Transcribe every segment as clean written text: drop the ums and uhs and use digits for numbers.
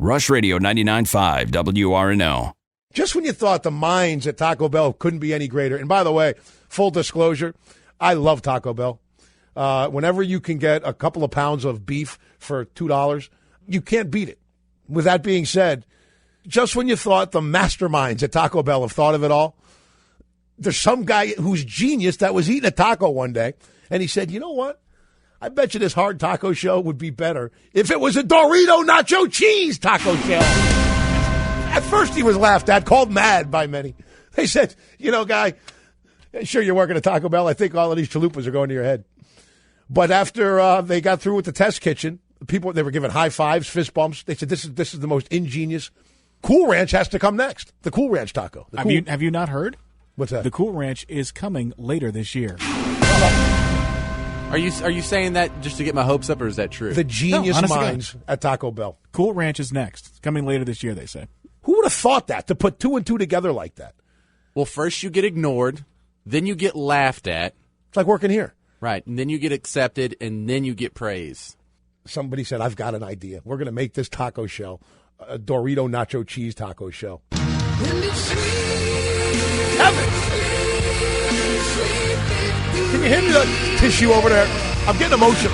Rush Radio 99.5 WRNO. Just when you thought the minds at Taco Bell couldn't be any greater. And by the way, full disclosure, I love Taco Bell. Whenever you can get a couple of pounds of beef for $2, you can't beat it. With that being said, just when you thought the masterminds at Taco Bell have thought of it all, there's some guy who's genius that was eating a taco one day, and he said, you know what? I bet you this hard taco shell would be better if it was a Dorito nacho cheese taco shell. At first he was laughed at, called mad by many. They said, you know, guy, sure you're working at Taco Bell. I think all of these chalupas are going to your head. But after they got through with the test kitchen, people, they were giving high fives, fist bumps. They said, this is the most ingenious. Cool Ranch has to come next. The Cool Ranch taco. Have you not heard? What's that? The Cool Ranch is coming later this year. Are you saying that just to get my hopes up, or is that true? The genius minds at Taco Bell. Cool Ranch is next. It's coming later this year, they say. Who would have thought that, to put two and two together like that? Well, first you get ignored, then you get laughed at. It's like working here. Right, and then you get accepted, and then you get praise. Somebody said, I've got an idea. We're going to make this taco shell a Dorito nacho cheese taco shell. Kevin! Can you hand me the tissue over there? I'm getting emotional.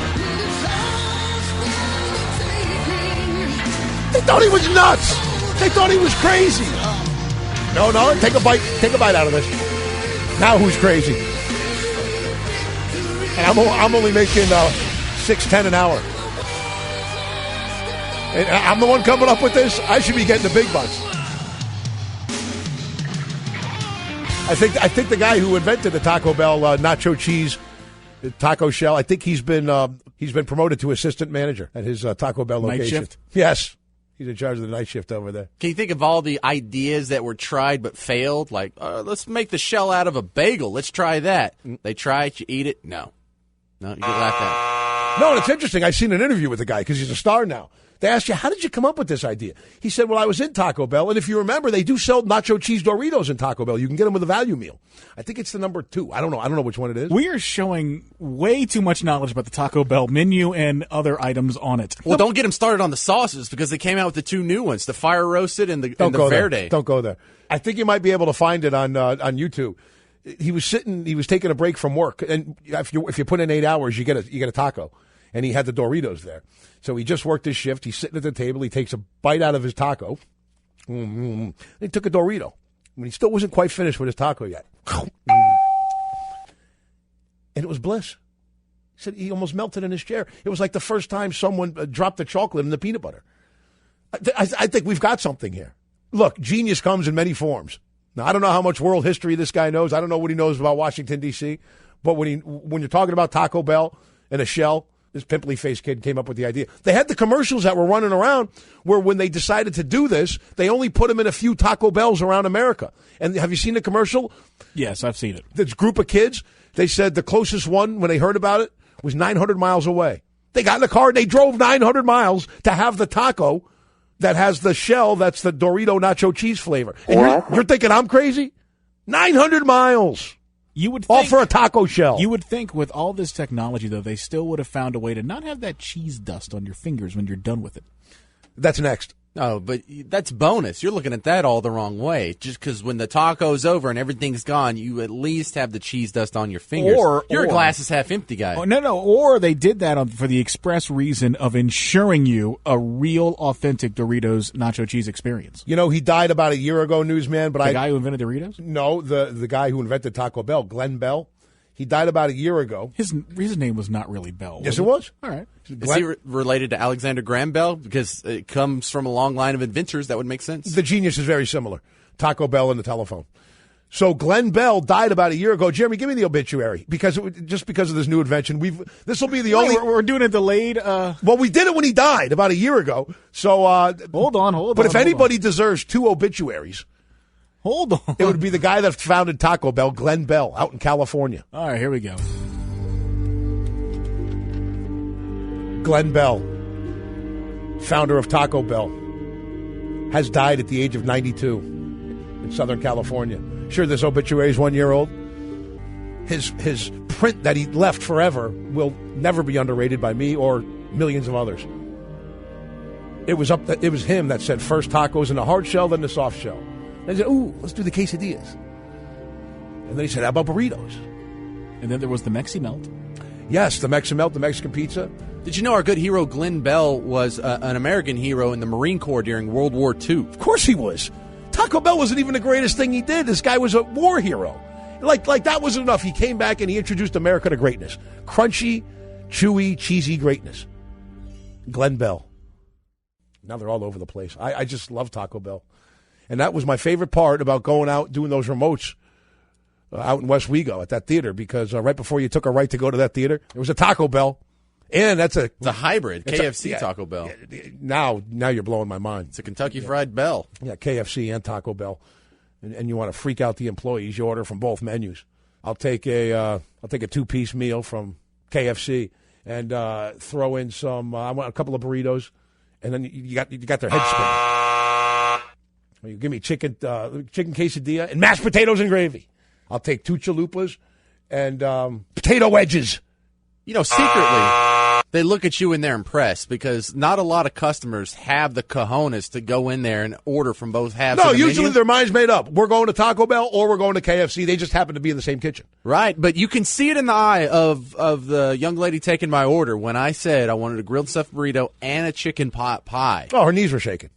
They thought he was nuts. They thought he was crazy. No, take a bite out of this. Now who's crazy? And I'm only making $6.10 an hour. And I'm the one coming up with this. I should be getting the big bucks. I think the guy who invented the Taco Bell nacho cheese taco shell, I think he's been promoted to assistant manager at his Taco Bell location. Night shift? Yes. He's in charge of the night shift over there. Can you think of all the ideas that were tried but failed? Like, let's make the shell out of a bagel. Let's try that. They try it, you eat it. No, you get laughed at. No, and it's interesting. I've seen an interview with the guy because he's a star now. They asked you, how did you come up with this idea? He said, well, I was in Taco Bell, and if you remember, they do sell nacho cheese Doritos in Taco Bell. You can get them with a value meal. I think it's the number 2. I don't know which one it is. We are showing way too much knowledge about the Taco Bell menu and other items on it. Well, don't get them started on the sauces because they came out with the 2 new ones, the fire roasted and the verde. Don't go there. I think you might be able to find it on YouTube. He was taking a break from work, and if you put in 8 hours, you get a taco. And he had the Doritos there. So he just worked his shift. He's sitting at the table. He takes a bite out of his taco. He took a Dorito. I mean, he still wasn't quite finished with his taco yet. And it was bliss. He said he almost melted in his chair. It was like the first time someone dropped the chocolate in the peanut butter. I think we've got something here. Look, genius comes in many forms. Now, I don't know how much world history this guy knows. I don't know what he knows about Washington, D.C. But when you're talking about Taco Bell and a shell, this pimply-faced kid came up with the idea. They had the commercials that were running around where when they decided to do this, they only put them in a few Taco Bells around America. And have you seen the commercial? Yes, I've seen it. This group of kids, they said the closest one, when they heard about it, was 900 miles away. They got in the car and they drove 900 miles to have the taco that has the shell that's the Dorito nacho cheese flavor. And you're thinking I'm crazy? 900 miles. You would all think, for a taco shell. You would think with all this technology, though, they still would have found a way to not have that cheese dust on your fingers when you're done with it. That's next. Oh, but that's bonus. You're looking at that all the wrong way. Just because when the taco's over and everything's gone, you at least have the cheese dust on your fingers. You're a glass is half empty guy. Oh, no. Or they did that for the express reason of ensuring you a real, authentic Doritos nacho cheese experience. You know, he died about a year ago, newsman. But the guy who invented Doritos? No, the guy who invented Taco Bell, Glenn Bell. He died about a year ago. His name was not really Bell. Yes, it was. All right. Is he related to Alexander Graham Bell? Because it comes from a long line of inventors. That would make sense. The genius is very similar. Taco Bell and the telephone. So Glenn Bell died about a year ago. Jeremy, give me the obituary because just because of this new invention. This will be the only. We're doing a delayed. Well, we did it when he died about a year ago. So hold on. But if anybody deserves 2 obituaries. Hold on. It would be the guy that founded Taco Bell, Glenn Bell, out in California. All right, here we go. Glenn Bell, founder of Taco Bell, has died at the age of 92 in Southern California. Sure, this obituary is 1 year old. His print that he left forever will never be underrated by me or millions of others. it was him that said first tacos in the hard shell, then the soft shell. And I said, ooh, let's do the quesadillas. And then he said, how about burritos? And then there was the Mexi Melt. Yes, the Mexican melt, the Mexican pizza. Did you know our good hero Glenn Bell was an American hero in the Marine Corps during World War II? Of course he was. Taco Bell wasn't even the greatest thing he did. This guy was a war hero. Like that wasn't enough. He came back and he introduced America to greatness. Crunchy, chewy, cheesy greatness. Glenn Bell. Now they're all over the place. I just love Taco Bell. And that was my favorite part about going out doing those remotes out in West Wego at that theater, because right before you took a right to go to that theater, there was a Taco Bell. And it's a hybrid, KFC Taco Bell. Now you're blowing my mind. It's a Kentucky Fried Bell. Yeah, KFC and Taco Bell. And you want to freak out the employees, you order from both menus. I'll take a 2-piece meal from KFC and throw in some. I want a couple of burritos, and then you got their head spinning. You give me chicken quesadilla and mashed potatoes and gravy. I'll take 2 chalupas and potato wedges. You know, secretly, they look at you and they're impressed, because not a lot of customers have the cojones to go in there and order from both halves of the usually menu. their mind's made up. We're going to Taco Bell or we're going to KFC. They just happen to be in the same kitchen. Right, but you can see it in the eye of the young lady taking my order when I said I wanted a grilled stuffed burrito and a chicken pot pie. Oh, her knees were shaking.